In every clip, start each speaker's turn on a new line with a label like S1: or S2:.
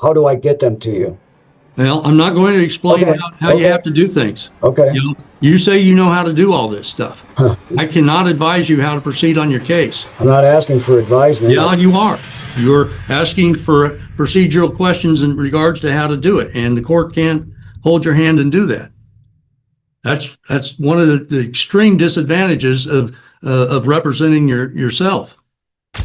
S1: How do I get them to you?
S2: Well, I'm not going to explain
S1: Okay,
S2: how you
S1: okay.
S2: have to do things.
S1: Okay.
S2: You know, you say you know how to do all this stuff.
S1: Huh.
S2: I cannot advise you how to proceed on your case.
S1: I'm not asking for advisement.
S2: Yeah, you are. You're asking for procedural questions in regards to how to do it, and the court can't hold your hand and do that. That's one of the extreme disadvantages of representing yourself.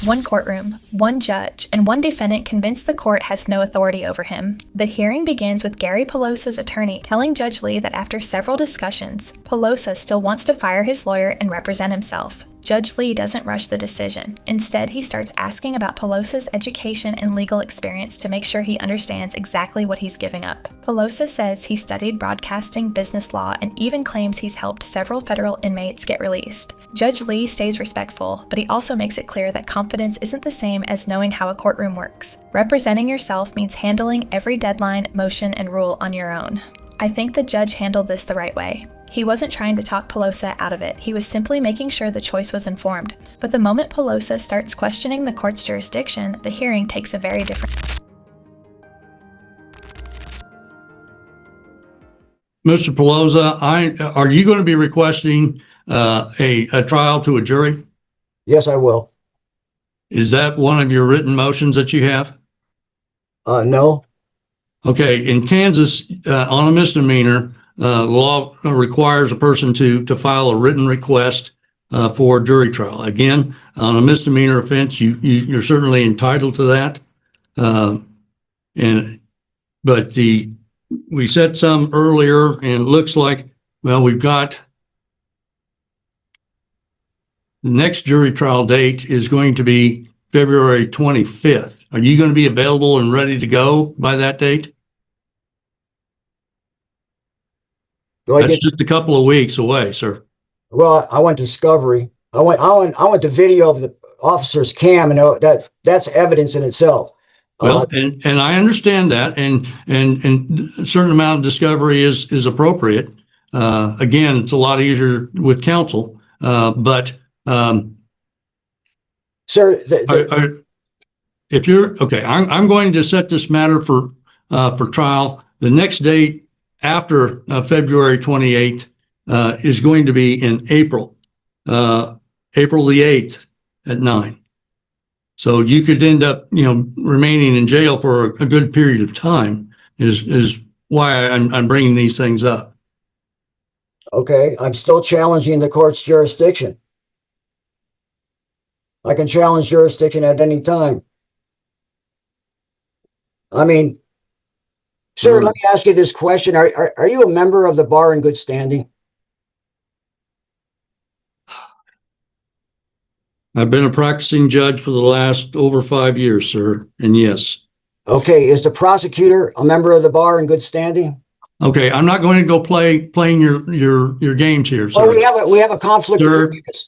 S3: One courtroom, one judge, and one defendant convinced the court has no authority over him. The hearing begins with Gary Pelosa's attorney telling Judge Lee that after several discussions, Pelosa still wants to fire his lawyer and represent himself. Judge Lee doesn't rush the decision. Instead, he starts asking about Pelosa's education and legal experience to make sure he understands exactly what he's giving up. Pelosa says he studied broadcasting business law and even claims he's helped several federal inmates get released. Judge Lee stays respectful, but he also makes it clear that confidence isn't the same as knowing how a courtroom works. Representing yourself means handling every deadline, motion, and rule on your own. I think the judge handled this the right way. He wasn't trying to talk Pelosa out of it, he was simply making sure the choice was informed. But the moment Pelosa starts questioning the court's jurisdiction, the hearing takes a very different...
S2: Mr. Pelosa, are you going to be requesting a trial to a jury?
S1: Yes, I will.
S2: Is that one of your written motions that you have?
S1: No.
S2: Okay, in Kansas, on a misdemeanor, law requires a person to file a written request for a jury trial. Again, on a misdemeanor offense, you're certainly entitled to that. But we said some earlier, and it looks like, well, we've got the next jury trial date is going to be February 25th. Are you going to be available and ready to go by that date? That's just a couple of weeks away, sir.
S1: Well, I went discovery. I went to video of the officer's cam, and that's evidence in itself.
S2: Well, and I understand that, and a certain amount of discovery is appropriate. Again, it's a lot easier with counsel, but
S1: sir,
S2: if you're okay, I'm going to set this matter for trial. The next date after February 28th is going to be in April the 8th at 9. So you could end up, remaining in jail for a good period of time. Is why I'm bringing these things up.
S1: Okay, I'm still challenging the court's jurisdiction. I can challenge jurisdiction at any time. I mean, sir, let me ask you this question. Are you a member of the bar in good standing?
S2: I've been a practicing judge for the last over 5 years, sir, and yes.
S1: Okay, is the prosecutor a member of the bar in good standing?
S2: Okay, I'm not going to go playing your games here, sir.
S1: Oh, we have a conflict of interest.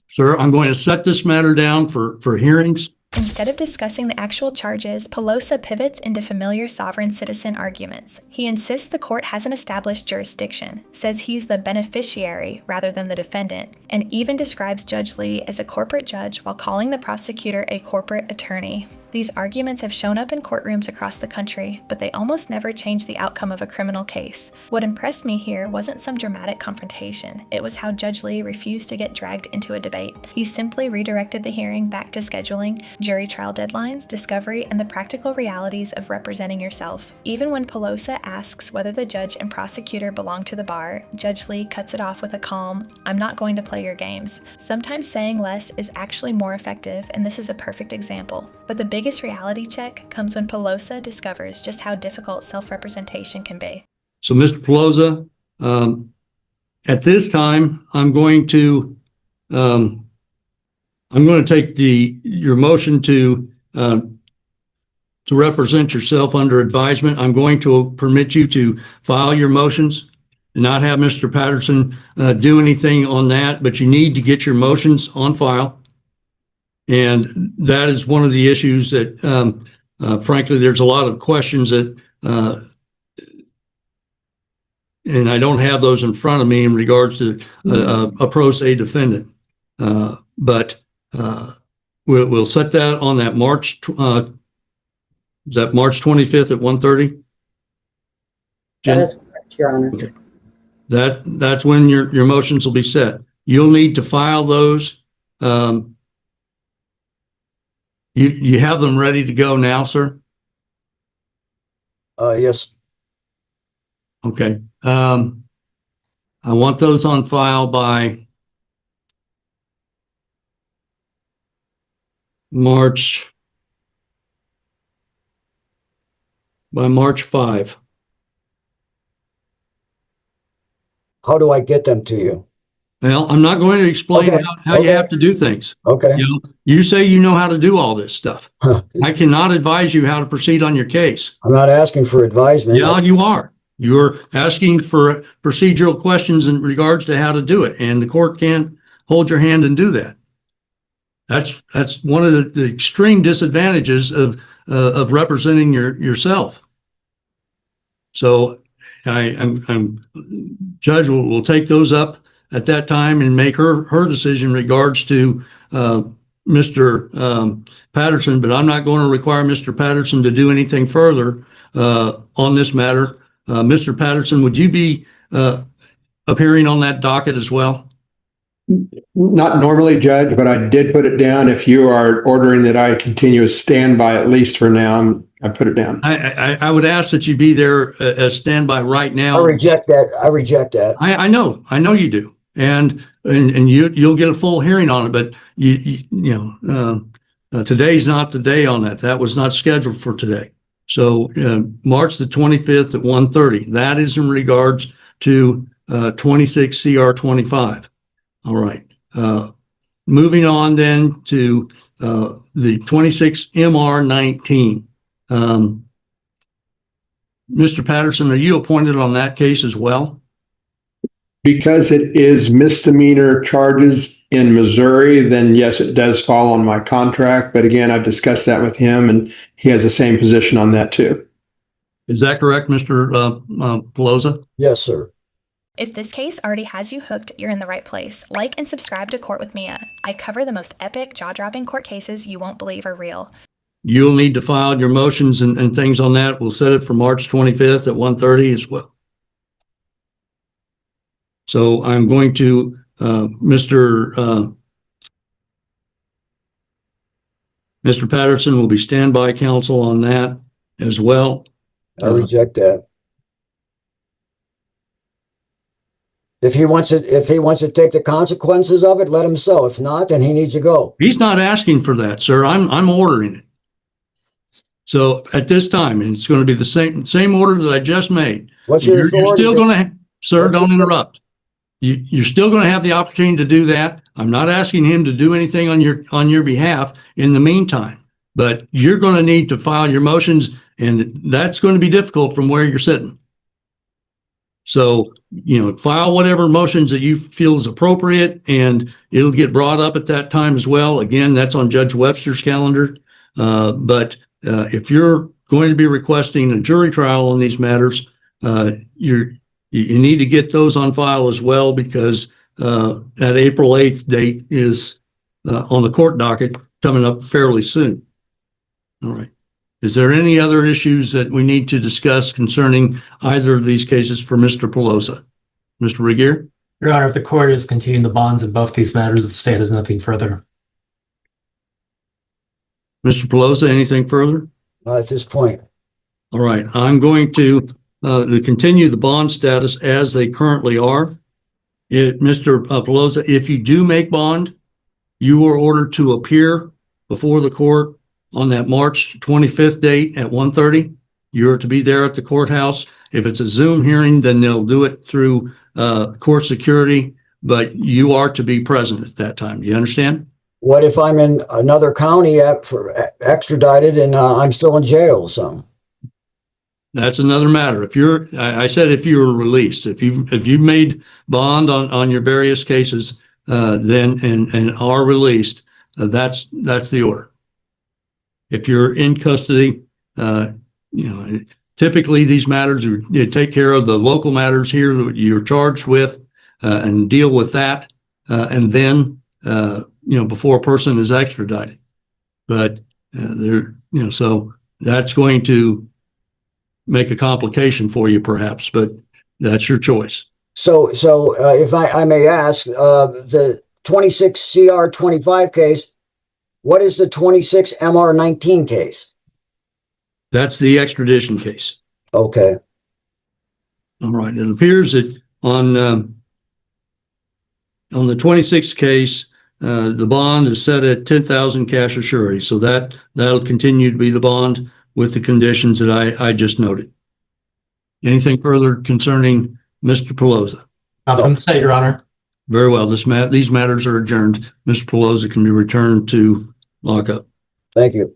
S2: Sir, I'm going to set this matter down for hearings.
S3: Instead of discussing the actual charges, Pelosa pivots into familiar sovereign citizen arguments. He insists the court hasn't established jurisdiction, says he's the beneficiary rather than the defendant, and even describes Judge Lee as a corporate judge while calling the prosecutor a corporate attorney. These arguments have shown up in courtrooms across the country, but they almost never change the outcome of a criminal case. What impressed me here wasn't some dramatic confrontation. It was how Judge Lee refused to get dragged into a debate. He simply redirected the hearing back to scheduling, jury trial deadlines, discovery, and the practical realities of representing yourself. Even when Pelosa asks whether the judge and prosecutor belong to the bar, Judge Lee cuts it off with a calm, "I'm not going to play your games." Sometimes saying less is actually more effective, and this is a perfect example. But the biggest reality check comes when Pelosa discovers just how difficult self-representation can be.
S2: So, Mr. Pelosa, at this time, I'm going to take your motion to represent yourself under advisement. I'm going to permit you to file your motions and not have Mr. Patterson do anything on that, but you need to get your motions on file. And that is one of the issues that, frankly, there's a lot of questions that, and I don't have those in front of me in regards to a pro se defendant. But we'll set that on that March Is that March 25th at 1:30?
S4: That is correct, Your Honor.
S2: Okay. That's when your motions will be set. You'll need to file those. You have them ready to go now, sir?
S1: Yes.
S2: Okay. I want those on file by March 5.
S1: How do I get them to you?
S2: Well, I'm not going to explain
S1: Okay.
S2: how you
S1: Okay.
S2: have to do things.
S1: Okay.
S2: You say you know how to do all this stuff. I cannot advise you how to proceed on your case.
S1: I'm not asking for advisement.
S2: Yeah, you are. You're asking for procedural questions in regards to how to do it, and the court can't hold your hand and do that. That's one of the extreme disadvantages of representing yourself. So I'm judge will take those up at that time and make her decision in regards to Mr. Patterson, but I'm not going to require Mr. Patterson to do anything further on this matter. Mr. Patterson, would you be appearing on that docket as well?
S5: Not normally, Judge, but I did put it down. If you are ordering that I continue as standby, at least for now, I put it down.
S2: I would ask that you be there as standby right now.
S1: I reject that. I reject that.
S2: I know you do, and you'll get a full hearing on it. But today's not the day on that. That was not scheduled for today. So March the 25th at 1:30. That is in regards to 26 CR 25. All right. Moving on then to the 26 MR 19. Mr. Patterson, are you appointed on that case as well?
S5: Because it is misdemeanor charges in Missouri, then yes, it does fall on my contract. But again, I've discussed that with him, and he has the same position on that too.
S2: Is that correct, Mr. Pelosa?
S1: Yes, sir.
S3: If this case already has you hooked, you're in the right place. Like and subscribe to Court with Mia. I cover the most epic, jaw-dropping court cases you won't believe are real.
S2: You'll need to file your motions and things on that. We'll set it for March 25th at 1:30 as well. So I'm going to, Mr. Patterson will be standby counsel on that as well.
S1: I reject that. If he wants to take the consequences of it, let him so. If not, then he needs to go.
S2: He's not asking for that, sir. I'm ordering it. So at this time, and it's going to be the same order that I just made.
S1: What's your authority?
S2: You're still going to, sir, don't interrupt. You're still going to have the opportunity to do that. I'm not asking him to do anything on your behalf in the meantime, but you're going to need to file your motions, and that's going to be difficult from where you're sitting. So, file whatever motions that you feel is appropriate, and it'll get brought up at that time as well. Again, that's on Judge Webster's calendar. But if you're going to be requesting a jury trial on these matters, you need to get those on file as well, because that April 8th date is on the court docket coming up fairly soon. All right. Is there any other issues that we need to discuss concerning either of these cases for Mr. Pelosa? Mr. Regier?
S6: Your Honor, if the court is continuing the bonds in both these matters, the state has nothing further.
S2: Mr. Pelosa, anything further?
S1: Not at this point.
S2: All right. I'm going to continue the bond status as they currently are. Mr. Pelosa, if you do make bond, you are ordered to appear before the court on that March 25th date at 1:30. You're to be there at the courthouse. If it's a Zoom hearing, then they'll do it through court security, but you are to be present at that time. Do you understand?
S1: What if I'm in another county extradited and I'm still in jail or something?
S2: That's another matter. I said if you were released, if you've made bond on your various cases, then and are released, that's the order. If you're in custody, typically these matters you take care of the local matters here that you're charged with, and deal with that, and then before a person is extradited. But so that's going to make a complication for you perhaps, but that's your choice.
S1: So if I may ask, the 26 CR 25 case, what is the 26 MR 19 case?
S2: That's the extradition case.
S1: Okay.
S2: All right. It appears that on the 26th case, the bond is set at 10,000 cash or surety. So that'll continue to be the bond with the conditions that I just noted. Anything further concerning Mr. Pelosa?
S6: Not from the state, Your Honor.
S2: Very well. These matters are adjourned. Mr. Pelosa can be returned to lockup.
S1: Thank you.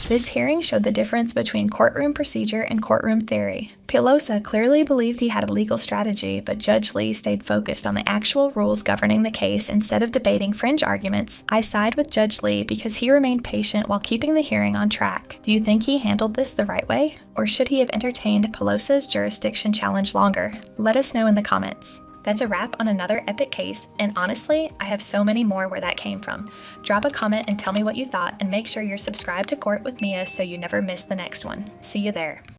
S3: This hearing showed the difference between courtroom procedure and courtroom theory. Pelosa clearly believed he had a legal strategy, but Judge Lee stayed focused on the actual rules governing the case instead of debating fringe arguments. I side with Judge Lee because he remained patient while keeping the hearing on track. Do you think he handled this the right way? Or should he have entertained Pelosa's jurisdiction challenge longer? Let us know in the comments. That's a wrap on another epic case, and honestly, I have so many more where that came from. Drop a comment and tell me what you thought, and make sure you're subscribed to Court with Mia so you never miss the next one. See you there.